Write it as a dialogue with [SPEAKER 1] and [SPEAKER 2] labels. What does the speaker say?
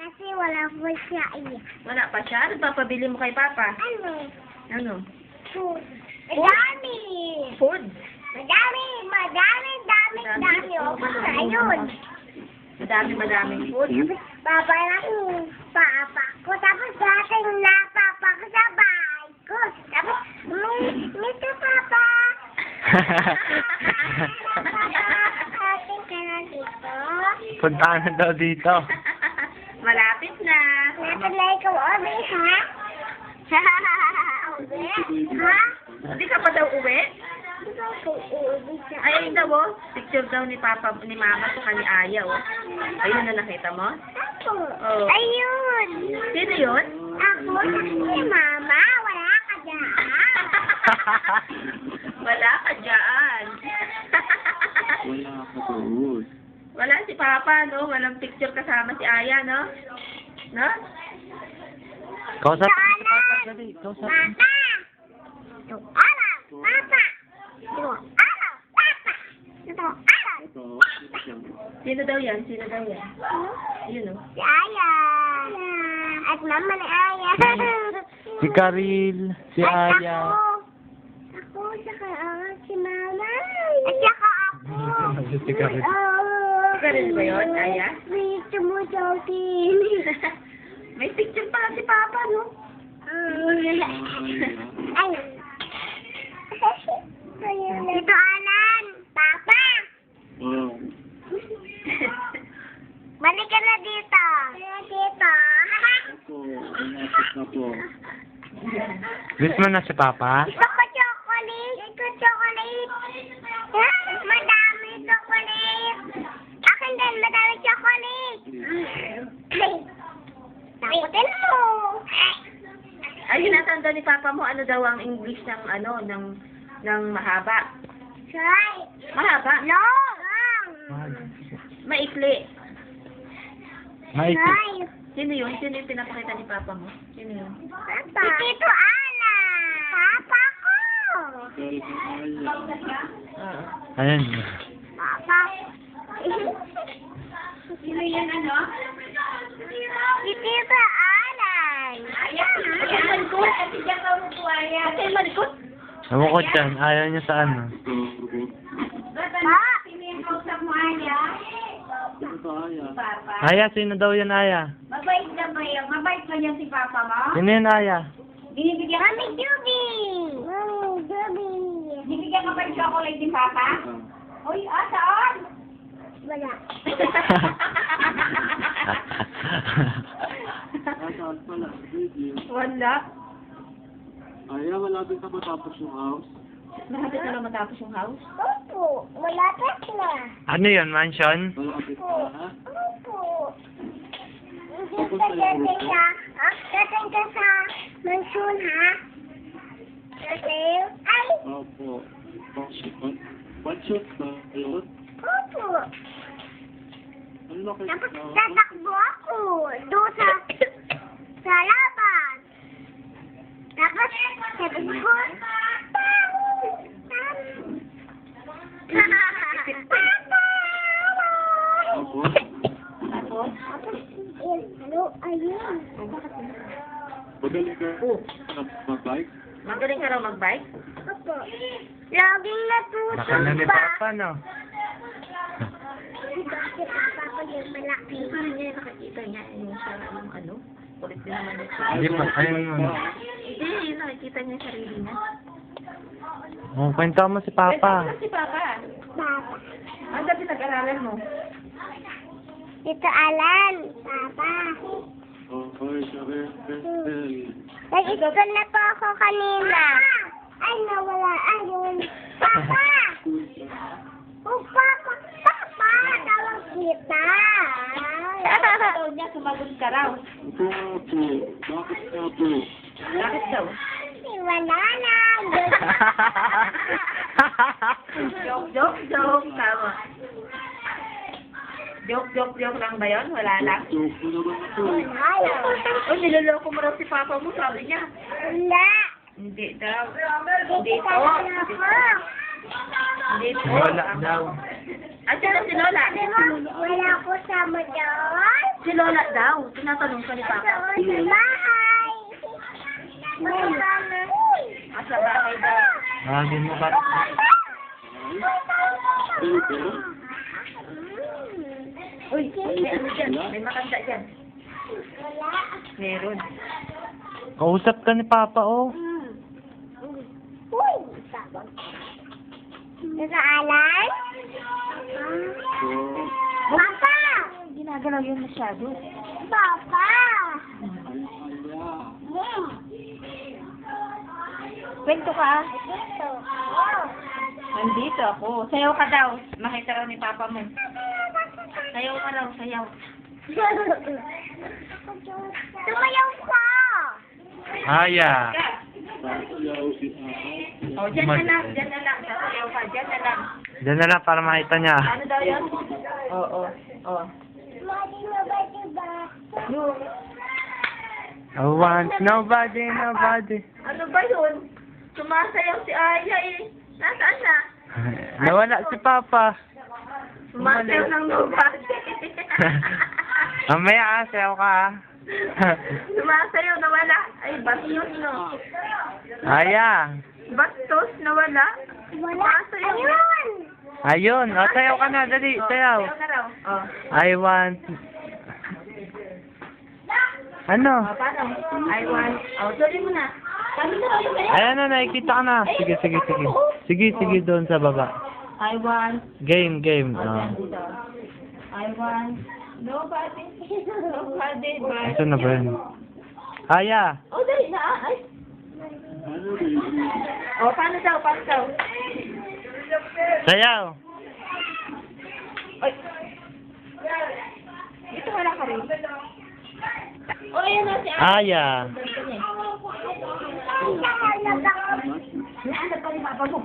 [SPEAKER 1] Kasi wala po siya eh.
[SPEAKER 2] Wala pa siya? Ano papabili mo kay Papa?
[SPEAKER 1] Ano?
[SPEAKER 2] Ano?
[SPEAKER 1] Food. Madami.
[SPEAKER 2] Food?
[SPEAKER 1] Madami. Oh, ayun.
[SPEAKER 2] Madaming food.
[SPEAKER 1] Papa lang. Papa ko. Tapos dating na papa ko sa bahay ko. Tapos, Mr. Papa. Ating ka na dito.
[SPEAKER 3] Puntahan na daw dito.
[SPEAKER 2] Malapit na.
[SPEAKER 1] Natalay ko, Obi, ha? Obi, ha?
[SPEAKER 2] Hindi ka pa daw uwi?
[SPEAKER 1] Di ba ko uuwi siya?
[SPEAKER 2] Ayun daw oh. Picture daw ni Papa, ni Mama sa ni Aya oh. Ayun na nakita mo?
[SPEAKER 1] Ako.
[SPEAKER 2] Oh.
[SPEAKER 1] Ayun.
[SPEAKER 2] Sino yun?
[SPEAKER 1] Ako, si Mama. Wala ka dyan.
[SPEAKER 2] Wala ka dyan.
[SPEAKER 3] Wala ka doon.
[SPEAKER 2] Wala si Papa, no? Walang picture kasama si Aya, no? No?
[SPEAKER 3] Kausap.
[SPEAKER 1] Papa.
[SPEAKER 3] Dali, kausap.
[SPEAKER 1] Papa. Ito, araw. Papa. Ito, araw. Papa. Ito, araw.
[SPEAKER 2] Sino daw yan? Sino daw yan? Yun, oh.
[SPEAKER 1] Si Aya. At mama ni Aya.
[SPEAKER 3] Si Karil, si
[SPEAKER 1] At
[SPEAKER 3] Aya.
[SPEAKER 1] Ako, saka si Mama. At saka ako.
[SPEAKER 3] Si Karil.
[SPEAKER 2] Karil ba yun, Aya?
[SPEAKER 1] May tumutukin.
[SPEAKER 2] May picture pala si Papa, no?
[SPEAKER 1] Ay. Ito, Alan. Papa. Balik ka na dito. Dito.
[SPEAKER 3] Miss mo na si Papa?
[SPEAKER 1] Gusto ko chocolate. Ito chocolate. Ha? Madami chocolate. Akin din, madami chocolate. Takutin mo.
[SPEAKER 2] Ay, sinatanda ni Papa mo, ano daw ang English ng, ano, ng mahaba.
[SPEAKER 1] Try.
[SPEAKER 2] Mahaba?
[SPEAKER 1] No.
[SPEAKER 2] Maikli.
[SPEAKER 3] Maiti.
[SPEAKER 1] Try.
[SPEAKER 2] Sino yun? Sino yung pinapakita ni Papa mo? Sino yun?
[SPEAKER 1] Papa. Si Tito Ana. Papa ko.
[SPEAKER 3] Ayan.
[SPEAKER 1] Papa. Sino yan, ano? Si Tito Alan.
[SPEAKER 2] Kasi malikot. Kasi malikot.
[SPEAKER 3] Namukot yan. Ayaw niya sa ano.
[SPEAKER 1] Pa.
[SPEAKER 3] Aya, sino daw yan, Aya?
[SPEAKER 1] Mabait na ba yan? Mabait ba yan si Papa mo?
[SPEAKER 3] Sino yan, Aya?
[SPEAKER 1] Binibigyan Mami Juby! Mami Juby! Binibigyan ka ba ng chocolate ni Papa? Uy, saan? Wala.
[SPEAKER 2] Wala.
[SPEAKER 3] Aya, malapit na matapos yung house.
[SPEAKER 2] Malapit na lang matapos yung house.
[SPEAKER 1] Opo, malapit na.
[SPEAKER 3] Ano yun, mansion? Malapit
[SPEAKER 1] Opo. Dating ka sa mansion, ha? Dating? Ay!
[SPEAKER 3] Opo. Mansion ba yun?
[SPEAKER 1] Opo.
[SPEAKER 3] Ano kayo?
[SPEAKER 1] Tapos tatakbo ako doon sa laban. Tapos sabi ko,
[SPEAKER 3] Opo.
[SPEAKER 2] Tapos?
[SPEAKER 1] Ano? Ayun.
[SPEAKER 3] Magaling ka. Mag-bike?
[SPEAKER 2] Magaling ka raw mag-bike?
[SPEAKER 1] Opo. Laging
[SPEAKER 3] Baka na ni
[SPEAKER 1] natutumba.
[SPEAKER 3] Papa, no?
[SPEAKER 1] Bakit ang papa yung malaki?
[SPEAKER 2] Parang niya nakikita niya yung sa yung ano. Kulit din naman yung
[SPEAKER 3] Hindi pa. Ayun mo.
[SPEAKER 2] Hindi, yun nakikita niya yung sarili niya.
[SPEAKER 3] Oh, kwento mo si Papa.
[SPEAKER 2] Si Papa.
[SPEAKER 1] Papa.
[SPEAKER 2] Ang dati nag-aralan mo.
[SPEAKER 1] Ito Alan. Papa.
[SPEAKER 3] Okay, sorry.
[SPEAKER 1] Nag-school na po ako kanina. Ay, nawala. Ayun. Papa! Oh, Papa! Papa! Tawag kita.
[SPEAKER 2] Daw niya, sumagot ka raw.
[SPEAKER 3] Opo. Bakit nga po?
[SPEAKER 2] Bakit daw?
[SPEAKER 1] Wala na.
[SPEAKER 2] Joke. Tama. Joke lang ba yun? Wala lang?
[SPEAKER 3] Joke mo naman ito.
[SPEAKER 2] Oh, niloloko mo raw si Papa mo, sabi niya.
[SPEAKER 1] Wala.
[SPEAKER 2] Hindi daw.
[SPEAKER 1] Hindi
[SPEAKER 2] Hindi
[SPEAKER 1] ka
[SPEAKER 2] po.
[SPEAKER 1] na ako.
[SPEAKER 2] Hindi po.
[SPEAKER 3] Wala daw.
[SPEAKER 2] Ayan na si Lola.
[SPEAKER 1] Wala ko sama doon.
[SPEAKER 2] Si Lola daw. Tinatanong ka ni Papa.
[SPEAKER 1] Doon sa bahay.
[SPEAKER 2] Sa bahay daw.
[SPEAKER 4] Tawagin mo ba?
[SPEAKER 2] Uy, may ano dyan. May makanda dyan. Meron.
[SPEAKER 4] Kausap ka ni Papa, oh.
[SPEAKER 1] Uy! Nasaalan? Papa!
[SPEAKER 2] Ginagalaw yun masyado.
[SPEAKER 1] Papa!
[SPEAKER 2] Kwento ka. Nandito ako. Sayaw ka daw. Makita raw ni Papa mo. Sayaw ka raw, sayaw.
[SPEAKER 1] Tumayaw ka!
[SPEAKER 4] Aya.
[SPEAKER 2] O, dyan na lang. Dyan na lang. Sayaw ka. Dyan na lang.
[SPEAKER 4] Diyan na lang para makita niya.
[SPEAKER 2] Ano daw yun? Oo. Oo.
[SPEAKER 1] Mali na ba diba?
[SPEAKER 4] I want nobody.
[SPEAKER 2] Ano ba yun? Sumasayaw si Aya eh. Nasaan na?
[SPEAKER 4] Nawala si Papa.
[SPEAKER 2] Sumasayaw ng nobody.
[SPEAKER 4] Mamaya sayaw ka, ah.
[SPEAKER 2] Sumasayaw, nawala. Ay, bastos, no?
[SPEAKER 4] Aya.
[SPEAKER 2] Bastos, nawala.
[SPEAKER 1] Wala. Ayun!
[SPEAKER 4] Ayun. O, sayaw ka na. Dali, sayaw.
[SPEAKER 2] Sayaw na raw. Oh.
[SPEAKER 4] I want... Ano?
[SPEAKER 2] Oh, paano? I want... Oh, sorry mo na. Sabi na raw yung
[SPEAKER 4] Ayan na, nakikita ka na. Sige. Sige, doon sa baba.
[SPEAKER 2] I want...
[SPEAKER 4] Game.
[SPEAKER 2] Oh, dyan dito. I want... Nobody but...
[SPEAKER 4] Ito na ba yun? Aya.
[SPEAKER 2] Oh, dali na. Ay. Oh, paano daw?
[SPEAKER 4] Sayaw.
[SPEAKER 2] Ay. Dito wala ka rin. Oh, ayan na si
[SPEAKER 4] Aya.
[SPEAKER 1] Ay,
[SPEAKER 2] Naanap ka ni Papa mo.